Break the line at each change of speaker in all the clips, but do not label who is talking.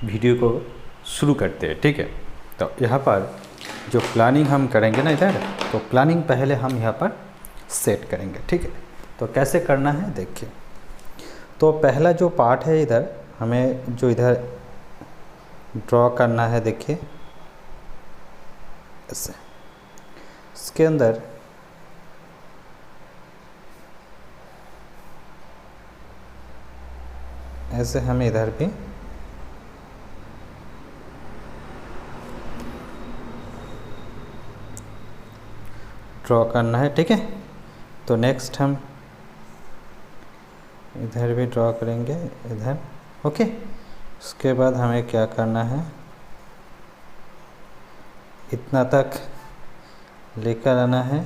Video को शुरू करते हैं। ठीक है, तो यहाँ पर जो प्लानिंग हम करेंगे ना इधर, तो प्लानिंग पहले हम यहाँ पर सेट करेंगे। ठीक है, तो कैसे करना है देखिए। तो पहला जो पार्ट है इधर, हमें जो इधर ड्रॉ करना है, देखिए ऐसे, इसके अंदर ऐसे हमें इधर भी ड्रॉ करना है। ठीक है, तो नेक्स्ट हम इधर भी ड्रॉ करेंगे, इधर। ओके, उसके बाद हमें क्या करना है, इतना तक लेकर आना है।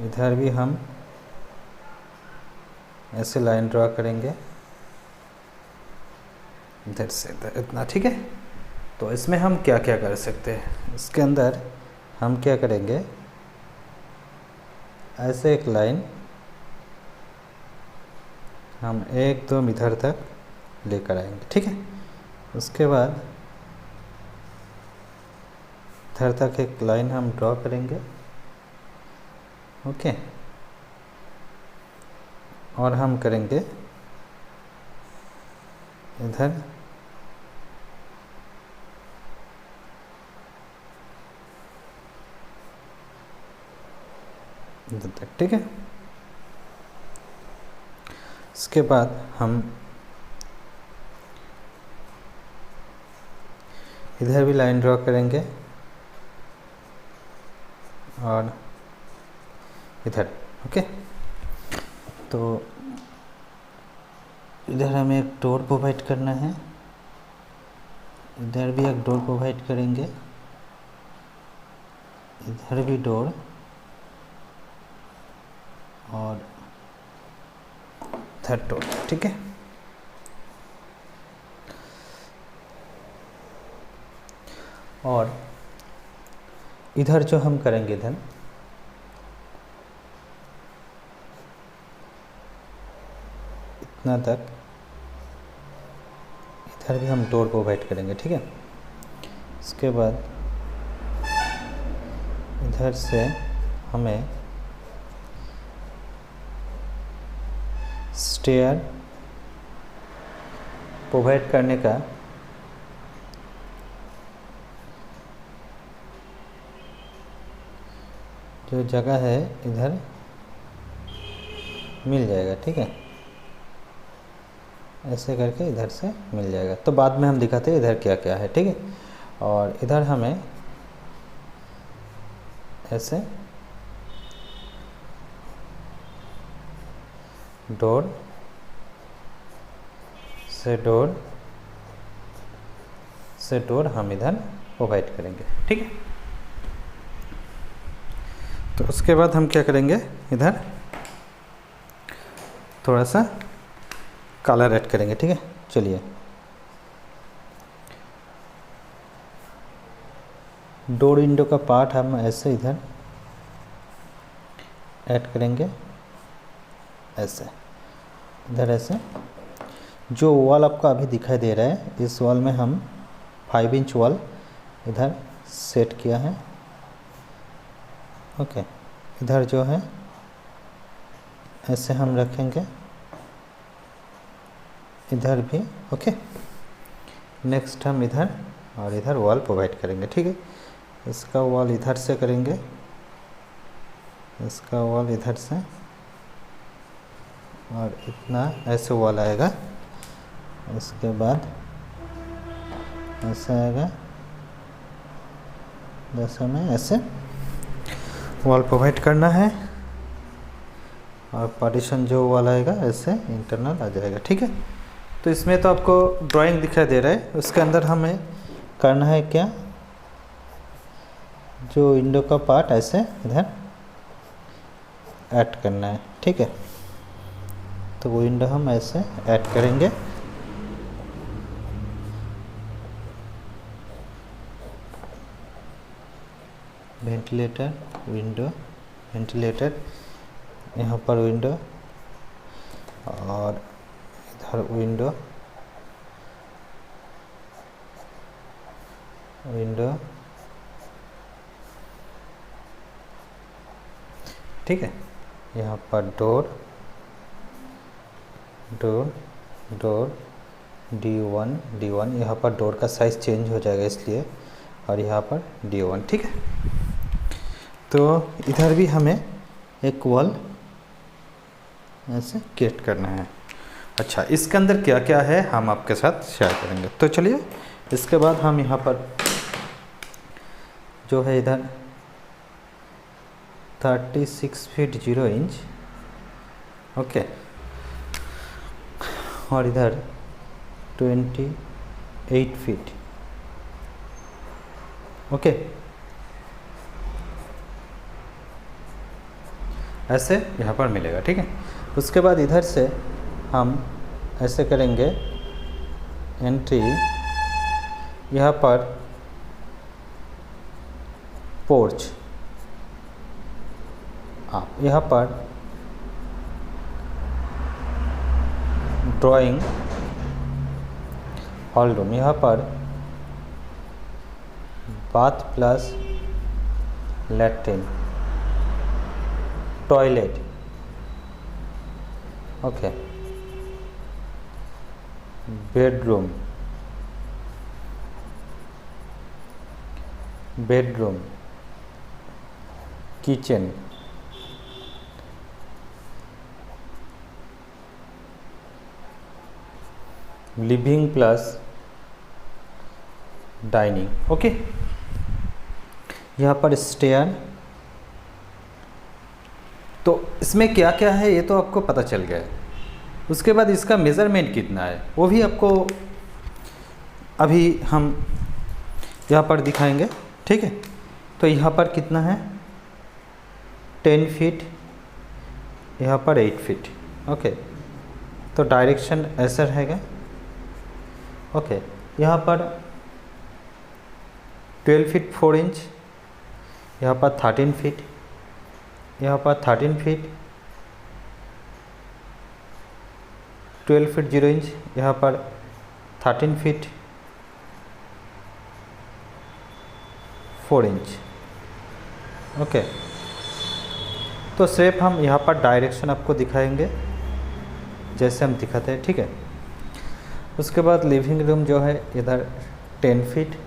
इधर भी हम ऐसे लाइन ड्रॉ करेंगे, इधर से इधर इतना। ठीक है, तो इसमें हम क्या क्या कर सकते हैं, इसके अंदर हम क्या करेंगे, ऐसे एक लाइन हम एकदम इधर तक लेकर आएंगे। ठीक है, उसके बाद इधर तक एक लाइन हम ड्रॉ करेंगे। ओके, और हम करेंगे इधर इधर तक। ठीक है, इसके बाद हम इधर भी लाइन ड्रॉ करेंगे और इधर। ओके, तो इधर हमें एक डोर प्रोवाइड करना है, इधर भी एक डोर प्रोवाइड करेंगे, इधर भी डोर और इधर डोर। ठीक है, और इधर जो हम करेंगे, इधर इतना तक, इधर भी हम डोर प्रोवाइड करेंगे। ठीक है, इसके बाद इधर से हमें स्टेयर प्रोवाइड करने का जो जगह है इधर मिल जाएगा। ठीक है, ऐसे करके इधर से मिल जाएगा, तो बाद में हम दिखाते हैं इधर क्या क्या है। ठीक है, और इधर हमें ऐसे डोर से डोर से डोर हम इधर प्रोवाइड करेंगे। ठीक है, तो उसके बाद हम क्या करेंगे, इधर थोड़ा सा कलर ऐड करेंगे। ठीक है, चलिए, डोर विंडो का पार्ट हम ऐसे इधर ऐड करेंगे, ऐसे इधर ऐसे। जो वॉल आपको अभी दिखाई दे रहा है, इस वॉल में हम 5 इंच वॉल इधर सेट किया है। ओके, इधर जो है ऐसे हम रखेंगे, इधर भी। ओके, नेक्स्ट हम इधर और इधर वॉल प्रोवाइड करेंगे। ठीक है, इसका वॉल इधर से करेंगे, इसका वॉल इधर से, और इतना ऐसे वॉल आएगा। इसके बाद ऐसे आएगा, जैसे हमें ऐसे वॉल प्रोवाइड करना है, और पार्टीशन जो वॉल आएगा ऐसे इंटरनल आ जाएगा। ठीक है, तो इसमें तो आपको ड्राइंग दिखाई दे रहा है, उसके अंदर हमें करना है क्या, जो विंडो का पार्ट ऐसे इधर ऐड करना है। ठीक है, तो वो विंडो हम ऐसे ऐड करेंगे। वेंटिलेटर, विंडो, वेंटिलेटर, यहाँ पर विंडो, और इधर विंडो, विंडो, ठीक है। यहाँ पर डोर, डोर, डोर, D1, यहाँ पर डोर का साइज़ चेंज हो जाएगा इसलिए, और यहाँ पर D1, ठीक है। तो इधर भी हमें एक वॉल ऐसे क्रिएट करना है। अच्छा, इसके अंदर क्या क्या है हम आपके साथ शेयर करेंगे। तो चलिए, इसके बाद हम यहाँ पर जो है इधर 36 फीट 0 इंच, ओके, और इधर 28 फीट, ओके, ऐसे यहाँ पर मिलेगा, ठीक है। उसके बाद इधर से हम ऐसे करेंगे एंट्री, यहाँ पर पोर्च, आप यहाँ पर ड्राइंग हॉल रूम, यहाँ पर bath plus latrine, toilet, okay, bedroom, bedroom, kitchen, living plus dining, okay. यहाँ पर स्टेयर। तो इसमें क्या क्या है ये तो आपको पता चल गया है। उसके बाद इसका मेज़रमेंट कितना है वो भी आपको अभी हम यहाँ पर दिखाएंगे, ठीक है। तो यहाँ पर कितना है 10 फीट, यहाँ पर 8 फीट, ओके। तो डायरेक्शन ऐसा रहेगा, ओके। यहाँ पर 12 फीट 4 इंच, यहाँ पर 13 फीट, यहाँ पर 13 फीट, 12 फीट 0 इंच, यहाँ पर 13 फीट 4 इंच, ओके। तो सिर्फ हम यहाँ पर डायरेक्शन आपको दिखाएंगे जैसे हम दिखाते हैं, ठीक है। उसके बाद लिविंग रूम जो है इधर 10 feet,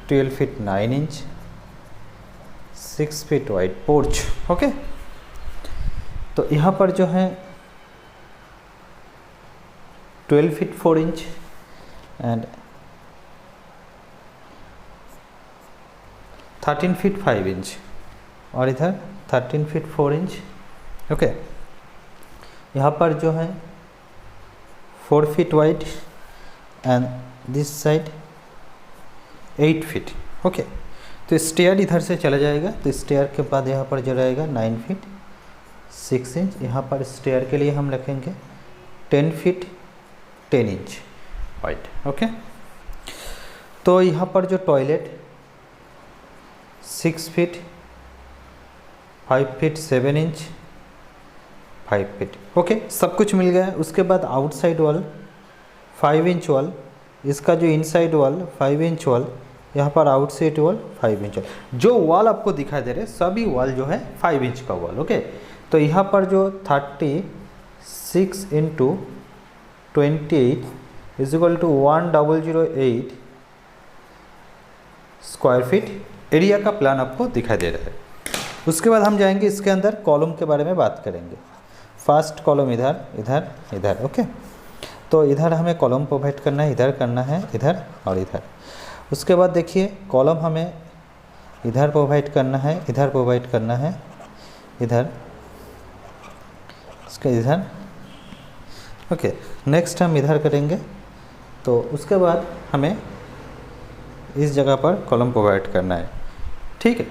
12 feet 9 inch, 6 feet wide porch, okay. तो यहाँ पर जो है 12 feet 4 inch and 13 feet 5 inch, और इधर 13 फीट 4 इंच, ओके। यहाँ पर जो है 4 feet wide and this side 8 feet, okay. तो स्टेयर इधर से चला जाएगा, तो स्टेयर के बाद यहाँ पर जो रहेगा 9 फीट 6 इंच, यहाँ पर स्टेयर के लिए हम रखेंगे 10 फीट 10 इंच वाइड, ओके। तो यहाँ पर जो toilet 6 feet 5 feet 7 inch 5 feet, okay, सब कुछ मिल गया। उसके बाद आउटसाइड वॉल 5 इंच वॉल, इसका जो इनसाइड वॉल 5 इंच वॉल, यहाँ पर आउटसाइड वॉल 5 इंच वॉल। जो वॉल आपको दिखाई दे रहे सभी वॉल जो है 5 इंच का वॉल, ओके। तो यहाँ पर जो 36 into 28 is equal to 1008 square feet area का प्लान आपको दिखाई दे रहा है। उसके बाद हम जाएंगे इसके अंदर कॉलम के बारे में बात करेंगे। फर्स्ट कॉलम इधर इधर इधर, ओके। तो इधर हमें कॉलम प्रोवाइड करना है, इधर करना है, इधर और इधर। उसके बाद देखिए कॉलम हमें इधर प्रोवाइड करना है, इधर प्रोवाइड करना है, इधर, इसके इधर, ओके। नेक्स्ट हम इधर करेंगे। तो उसके बाद हमें इस जगह पर कॉलम प्रोवाइड करना है, ठीक है।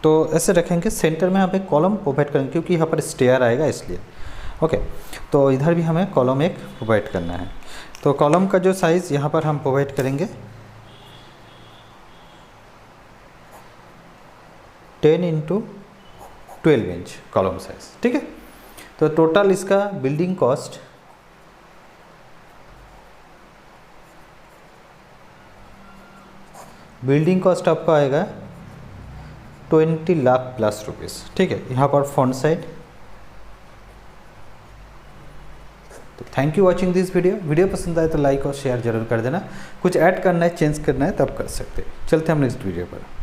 तो ऐसे रखेंगे, सेंटर में यहाँ पे कॉलम प्रोवाइड करेंगे क्योंकि यहाँ पर स्टेयर आएगा इसलिए, ओके। तो इधर भी हमें कॉलम एक प्रोवाइड करना है। तो कॉलम का जो साइज़ यहाँ पर हम प्रोवाइड करेंगे 10 इंटू 12 इंच कॉलम साइज, ठीक है। तो टोटल इसका बिल्डिंग कॉस्ट बिल्डिंग कॉस्ट आपका आएगा 20 लाख प्लस रुपीज़, ठीक है। यहाँ पर फ्रंट साइड। तो thank you watching this video पसंद आए तो लाइक और शेयर जरूर कर देना। कुछ ऐड करना है, चेंज करना है तब कर सकते हैं। चलते हैं हम नेक्स्ट वीडियो पर।